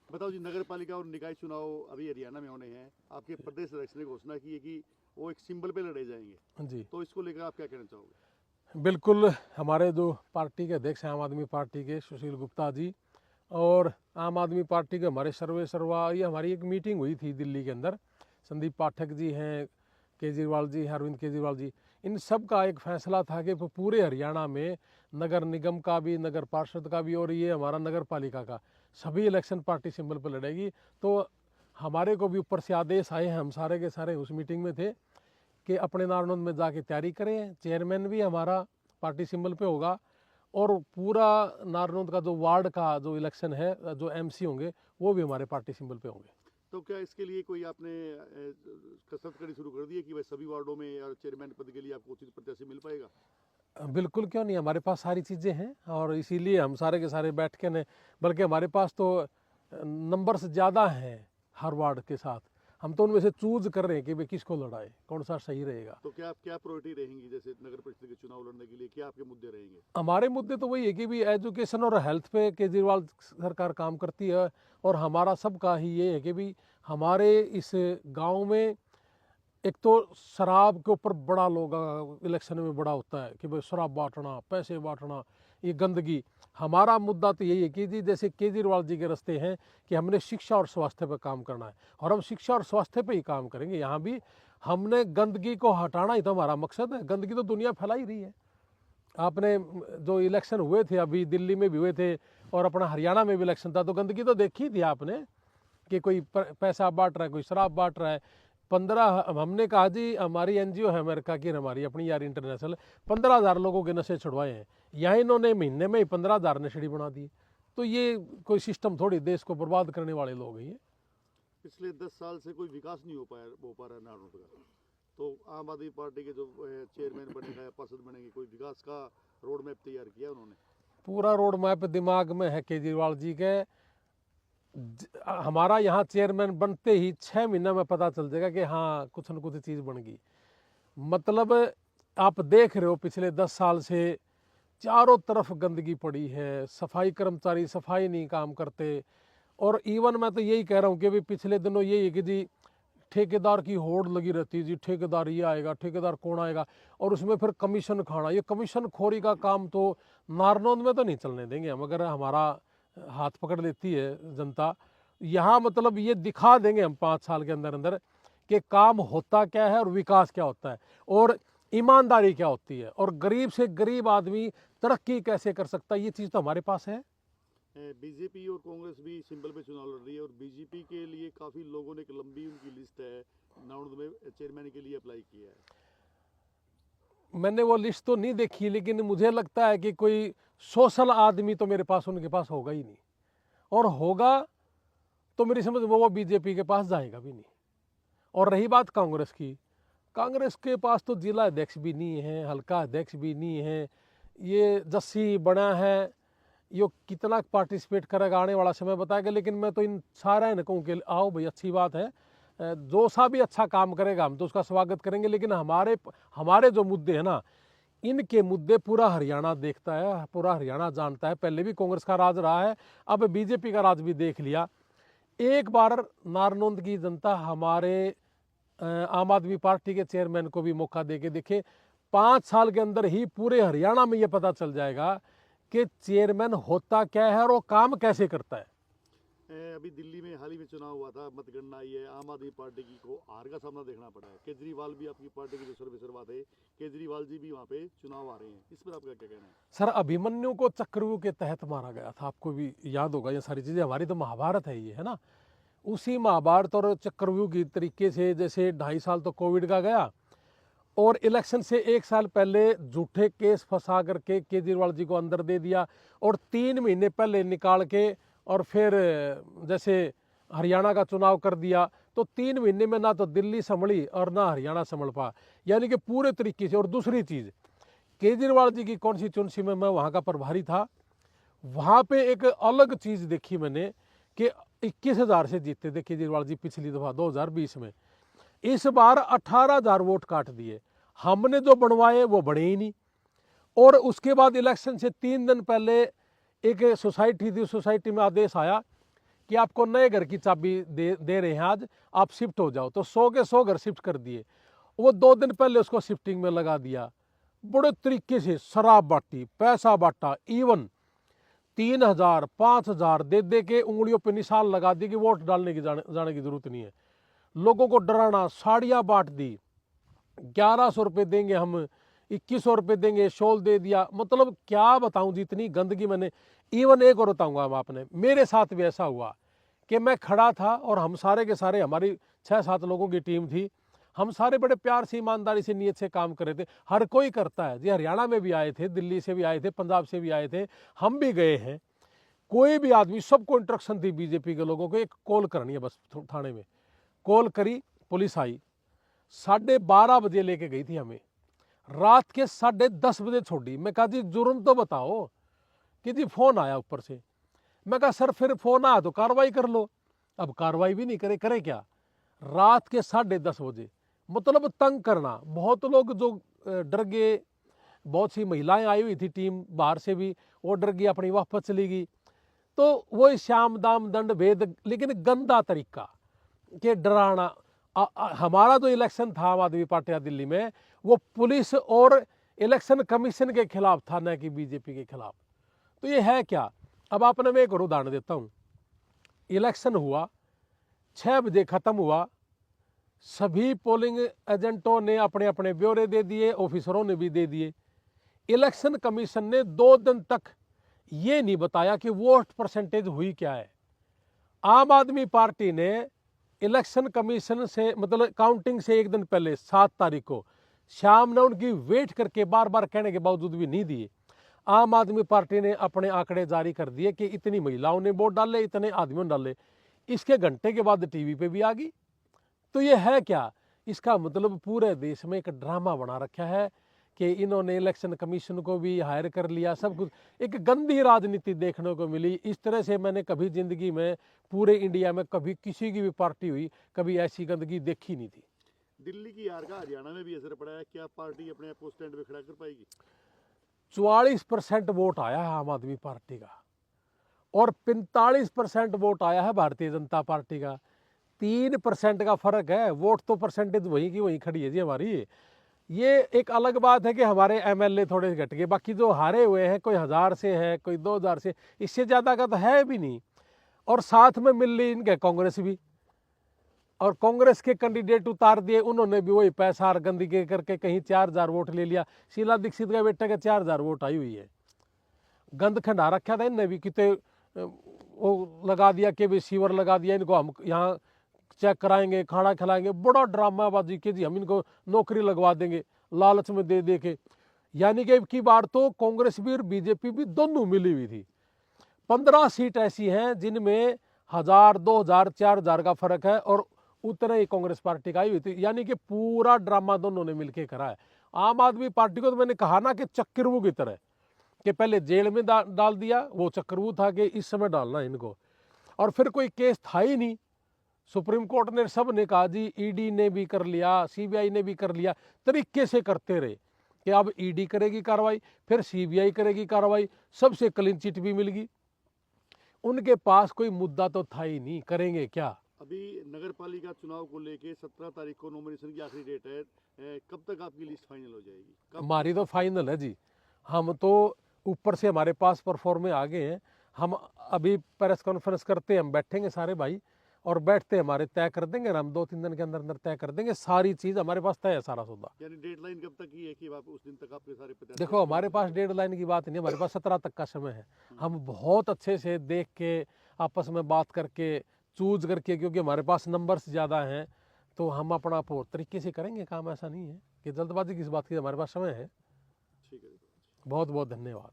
बताओ जी, नगर पालिका और निकाय चुनाव अभी हरियाणा में होने हैं। आपके प्रदेश अध्यक्ष ने घोषणा की है कि वो एक सिंबल पे लड़े जाएंगे, जी तो इसको लेकर आप क्या कहना चाहोगे? बिल्कुल। हमारे जो पार्टी के अध्यक्ष हैं आम आदमी पार्टी के सुशील गुप्ता जी, और आम आदमी पार्टी के हमारे सर्वे सर्वा, ये हमारी एक मीटिंग हुई थी दिल्ली के अंदर। संदीप पाठक जी हैं, केजरीवाल जी हैं, अरविंद केजरीवाल जी, इन सब का एक फैसला था कि पूरे हरियाणा में नगर निगम का भी, नगर पार्षद का भी, और ये हमारा नगर पालिका का सभी इलेक्शन पार्टी सिंबल पर लड़ेगी। तो हमारे को भी ऊपर से आदेश आए हैं, हम सारे के सारे उस मीटिंग में थे, कि अपने नारनौंद में जाके तैयारी करें। चेयरमैन भी हमारा पार्टी सिंबल पे होगा, और पूरा नारनौंद का जो वार्ड का जो इलेक्शन है, जो एमसी होंगे वो भी हमारे पार्टी सिंबल पे होंगे। तो क्या इसके लिए कोई आपने कसरत करनी शुरू कर दी है कि भाई सभी वार्डों में या चेयरमैन पद के लिए आपको उचित प्रत्याशी मिल पाएगा? बिल्कुल, क्यों नहीं, हमारे पास सारी चीज़ें हैं, और इसीलिए हम सारे के सारे बैठ के ने, बल्कि हमारे पास तो नंबर्स ज़्यादा हैं हर वार्ड के साथ। हम तो उनमें से चूज कर रहे हैं कि भाई किसको लड़ाए, कौन सा सही रहेगा। तो क्या प्रायोरिटी रहेंगी, जैसे नगर परिषद के चुनाव लड़ने के लिए क्या आपके मुद्दे रहेंगे? हमारे मुद्दे तो वही है कि भी एजुकेशन और हेल्थ पे केजरीवाल सरकार काम करती है, और हमारा सबका ही ये है कि भी हमारे इस गांव में एक तो शराब के ऊपर बड़ा लोग इलेक्शन में बड़ा होता है कि भाई शराब बांटना, पैसे बांटना, ये गंदगी। हमारा मुद्दा तो यही है कि जी जैसे केजरीवाल जी के रास्ते हैं कि हमने शिक्षा और स्वास्थ्य पर काम करना है, और हम शिक्षा और स्वास्थ्य पे ही काम करेंगे। यहाँ भी हमने गंदगी को हटाना ही तो हमारा मकसद है। गंदगी तो दुनिया फैला ही रही है। आपने जो इलेक्शन हुए थे अभी दिल्ली में भी हुए थे, और अपना हरियाणा में भी इलेक्शन था, तो गंदगी तो देखी थी आपने कि कोई पैसा बांट रहा है, कोई शराब बांट रहा है। 15 हमने कहा जी, हमारी एनजीओ है अमेरिका की, हमारी अपनी यार इंटरनेशनल, 15,000 लोगों के नशे छुड़वाए हैं। यहाँ इन्होंने महीने में ही 15,000 नशेड़ी बना दिए। तो ये कोई सिस्टम थोड़ी, देश को बर्बाद करने वाले लोग हैं ये। पिछले 10 साल से कोई विकास नहीं हो पा रहा है नारनौंद का। तो आम आदमी पार्टी के जो चेयरमैन बनेगा या पार्षद बनेंगे, कोई विकास का रोड मैप तैयार किया उन्होंने? पूरा रोड मैप दिमाग में है केजरीवाल जी के। हमारा यहाँ चेयरमैन बनते ही 6 महीने में पता चल जाएगा कि हाँ कुछ न कुछ चीज़ बन गई। मतलब आप देख रहे हो पिछले 10 साल से चारों तरफ गंदगी पड़ी है, सफाई कर्मचारी सफाई नहीं काम करते। और इवन मैं तो यही कह रहा हूँ कि भी पिछले दिनों यही है कि जी ठेकेदार की होड़ लगी रहती है जी, ठेकेदार ये आएगा, ठेकेदार कौन आएगा, और उसमें फिर कमीशन खाना। ये कमीशन खोरी का काम तो नारनौंद में तो नहीं चलने देंगे हम। अगर हमारा हाथ पकड़ लेती है जनता, यहाँ मतलब ये दिखा देंगे हम 5 साल के अंदर अंदर कि काम होता क्या है, और विकास क्या होता है, और ईमानदारी क्या होती है, और गरीब से गरीब आदमी तरक्की कैसे कर सकता है। ये चीज़ तो हमारे पास है। बीजेपी और कांग्रेस भी सिंबल पे चुनाव लड़ रही है, और बीजेपी के लिए काफी लोगों ने एक लंबी उनकी लिस्ट है नारनौंद में चेयरमैन के लिए अप्लाई किया है। मैंने वो लिस्ट तो नहीं देखी, लेकिन मुझे लगता है कि कोई सोशल आदमी तो मेरे पास, उनके पास होगा ही नहीं, और होगा तो मेरी समझ वो बीजेपी के पास जाएगा भी नहीं। और रही बात कांग्रेस की, कांग्रेस के पास तो जिला अध्यक्ष भी नहीं है, हल्का अध्यक्ष भी नहीं है। ये जस्सी बना है, ये कितना पार्टिसिपेट करेगा आने वाला समय बताएगा। लेकिन मैं तो इन सारा ने कहूँ कि आओ भाई, अच्छी बात है, जो सा भी अच्छा काम करेगा हम तो उसका स्वागत करेंगे। लेकिन हमारे हमारे जो मुद्दे हैं ना, इनके मुद्दे पूरा हरियाणा देखता है, पूरा हरियाणा जानता है। पहले भी कांग्रेस का राज रहा है, अब बीजेपी का राज भी देख लिया। एक बार नारनौंद की जनता हमारे आम आदमी पार्टी के चेयरमैन को भी मौका दे के देखे। 5 साल के अंदर ही पूरे हरियाणा में ये पता चल जाएगा कि चेयरमैन होता क्या है और वो काम कैसे करता है। अभी दिल्ली में हाल ही में चुनाव हुआ था, मतगणना आई है, आम आदमी पार्टी की को हार का सामना देखना पड़ा है। केजरीवाल भी आपकी पार्टी के जो सर्वे सर्वा थे, केजरीवाल जी भी वहाँ पे चुनाव आ रहे हैं, इस पर आपका क्या कहना है? सर, अभिमन्यु को चक्रव्यूह के तहत मारा गया था, आपको भी याद होगा ये सारी चीजें। हमारी तो महाभारत है ये, है ना। उसी महाभारत और चक्रव्यूह की तरीके से जैसे 2.5 साल तो कोविड का गया, और इलेक्शन से 1 साल पहले झूठे केस फंसा करके केजरीवाल जी को अंदर दे दिया, और 3 महीने पहले निकाल के, और फिर जैसे हरियाणा का चुनाव कर दिया। तो 3 महीने में ना तो दिल्ली संभली और ना हरियाणा संभल पा, यानी कि पूरे तरीके से। और दूसरी चीज़, केजरीवाल जी की कॉन्स्टिट्यूंसी में मैं वहाँ का प्रभारी था, वहाँ पे एक अलग चीज़ देखी मैंने कि 21,000 से जीते थे केजरीवाल जी पिछली दफ़ा 2020 में। इस बार 18,000 वोट काट दिए। हमने जो बनवाए वो बने ही नहीं। और उसके बाद इलेक्शन से 3 दिन पहले एक सोसाइटी थी, सोसाइटी में आदेश आया कि आपको नए घर की चाबी दे रहे हैं, आज आप शिफ्ट हो जाओ। तो 100 के 100 घर शिफ्ट कर दिए। वो 2 दिन पहले उसको शिफ्टिंग में लगा दिया। बड़े तरीके से शराब बांटी, पैसा बांटा, इवन 3,000 5,000 दे के उंगलियों पे निशान लगा दिए कि वोट डालने की जाने की जरूरत नहीं है। लोगों को डराना, साड़ियां बांट दी, 1100 रुपये देंगे हम, 2100 रुपये देंगे, शॉल दे दिया। मतलब क्या बताऊं जितनी गंदगी मैंने। इवन एक और बताऊंगा मैं आपने, मेरे साथ भी ऐसा हुआ कि मैं खड़ा था और हम सारे के सारे, हमारी 6-7 लोगों की टीम थी, हम सारे बड़े प्यार से, ईमानदारी से, नियत से काम कर रहे थे। हर कोई करता है जी, हरियाणा में भी आए थे, दिल्ली से भी आए थे, पंजाब से भी आए थे, हम भी गए हैं। कोई भी आदमी, सबको इंस्ट्रक्शन थी बीजेपी के लोगों को, एक कॉल करनी है बस थाने में। कॉल करी, पुलिस आई, 12:30 बजे लेके गई थी हमें, रात के 10:30 बजे छोड़ी। मैं कहा जी जुर्म तो बताओ, कि जी फोन आया ऊपर से। मैं कहा सर फिर फोन आया तो कार्रवाई कर लो। अब कार्रवाई भी नहीं करे क्या, रात के 10:30 बजे। मतलब तंग करना। बहुत लोग जो डर गए, बहुत सी महिलाएं आई हुई थी टीम बाहर से भी, वो डर गई, अपनी वापस चली गई। तो वो श्याम दाम दंड भेद, लेकिन गंदा तरीका के डराना। हमारा जो इलेक्शन था आम आदमी पार्टी का दिल्ली में, वो पुलिस और इलेक्शन कमीशन के खिलाफ था, न कि बीजेपी के खिलाफ। तो ये है क्या। अब आपने, मैं एक और उदाहरण देता हूं। इलेक्शन हुआ, 6 बजे खत्म हुआ, सभी पोलिंग एजेंटों ने अपने अपने ब्यौरे दे दिए, ऑफिसरों ने भी दे दिए। इलेक्शन कमीशन ने 2 दिन तक ये नहीं बताया कि वोट परसेंटेज हुई क्या है। आम आदमी पार्टी ने इलेक्शन कमीशन से, मतलब काउंटिंग से 1 दिन पहले 7 तारीख को शाम ने उनकी वेट करके बार बार कहने के बावजूद भी नहीं दिए। आम आदमी पार्टी ने अपने आंकड़े जारी कर दिए कि इतनी महिलाओं ने वोट डाले, इतने आदमियों ने डाले। इसके घंटे के बाद टीवी पे भी आ गई। तो ये है क्या, इसका मतलब पूरे देश में एक ड्रामा बना रखा है कि इन्होंने इलेक्शन कमीशन को भी हायर कर लिया, सब कुछ। एक गंदी राजनीति देखने को मिली। इस तरह से मैंने कभी जिंदगी में, पूरे इंडिया में कभी किसी की भी पार्टी हुई, कभी ऐसी गंदगी देखी नहीं थी। दिल्ली की हार का हरियाणा में भी असर पड़ा है, क्या पार्टी अपने आप को स्टैंड पे खड़ा कर पाएगी? 44% वोट आया है आम आदमी पार्टी का, और 45% वोट आया है भारतीय जनता पार्टी का। 3% का फर्क है। वोट तो परसेंटेज वहीं की वहीं खड़ी है जी हमारी। ये एक अलग बात है कि हमारे एमएलए थोड़े घट गए, बाकी जो हारे हुए हैं, कोई 1000 से है, कोई 2000 से, इससे ज्यादा का तो है भी नहीं। और साथ में मिल ली इनके कांग्रेस भी, और कांग्रेस के कैंडिडेट उतार दिए, उन्होंने भी वही पैसा और गंदगी करके कहीं 4000 वोट ले लिया। शीला दीक्षित का बेटा के 4000 वोट आई हुई है। गंद खंडा रखा था इनने भी, कितने वो लगा दिया कि भी सीवर लगा दिया, इनको हम यहाँ चेक कराएंगे, खाना खिलाएंगे, बड़ा ड्रामाबाजी के जी, हम इनको नौकरी लगवा देंगे लालच में दे के। यानी कि की बार तो कांग्रेस भी और बीजेपी भी दोनों मिली हुई थी। 15 सीट ऐसी हैं जिनमें 1000, 2000, 4000 का फर्क है, और उतने ही कांग्रेस पार्टी का आई हुई थी। यानी कि पूरा ड्रामा दोनों ने मिलकर करा है। आम आदमी पार्टी को तो मैंने कहा ना कि चक्रव्यूह की तरह, कि पहले जेल में डाल दिया, वो चक्रव्यूह था कि इस समय डालना इनको, और फिर कोई केस था ही नहीं। सुप्रीम कोर्ट ने, सब ने कहा जी, ईडी ने भी कर लिया, सीबीआई ने भी कर लिया, तरीके से करते रहे कि अब ईडी करेगी कार्रवाई, फिर सीबीआई करेगी कार्रवाई, सबसे क्लीन चिट भी मिल गई। उनके पास कोई मुद्दा तो था ही नहीं, करेंगे क्या। अभी नगर पालिका चुनाव को लेके 17 तारीख को नॉमिनेशन की आखिरी डेट है, कब तक आपकी लिस्ट फाइनल हो जाएगी? हमारी तो फाइनल है जी। हम तो ऊपर से हमारे पास परफॉर्मे आ गए हैं। हम अभी प्रेस कॉन्फ्रेंस करते हैं, हम बैठेंगे सारे भाई, और बैठते हमारे तय कर देंगे ना, हम 2-3 दिन के अंदर अंदर तय कर देंगे। सारी चीज हमारे पास तय है, सारा सौदा। यानी डेडलाइन कब तक की है कि आप उस दिन तक आपके सारे प्रत्याशी? देखो हमारे पास डेडलाइन की बात नहीं, हमारे पास 17 तक का समय है। हम बहुत अच्छे से देख के, आपस में बात करके, चूज करके, क्योंकि हमारे पास नंबर्स ज़्यादा हैं, तो हम अपना पूरी तरीके से करेंगे काम। ऐसा नहीं है कि जल्दबाजी किस बात की, हमारे पास समय है। ठीक है। बहुत बहुत धन्यवाद।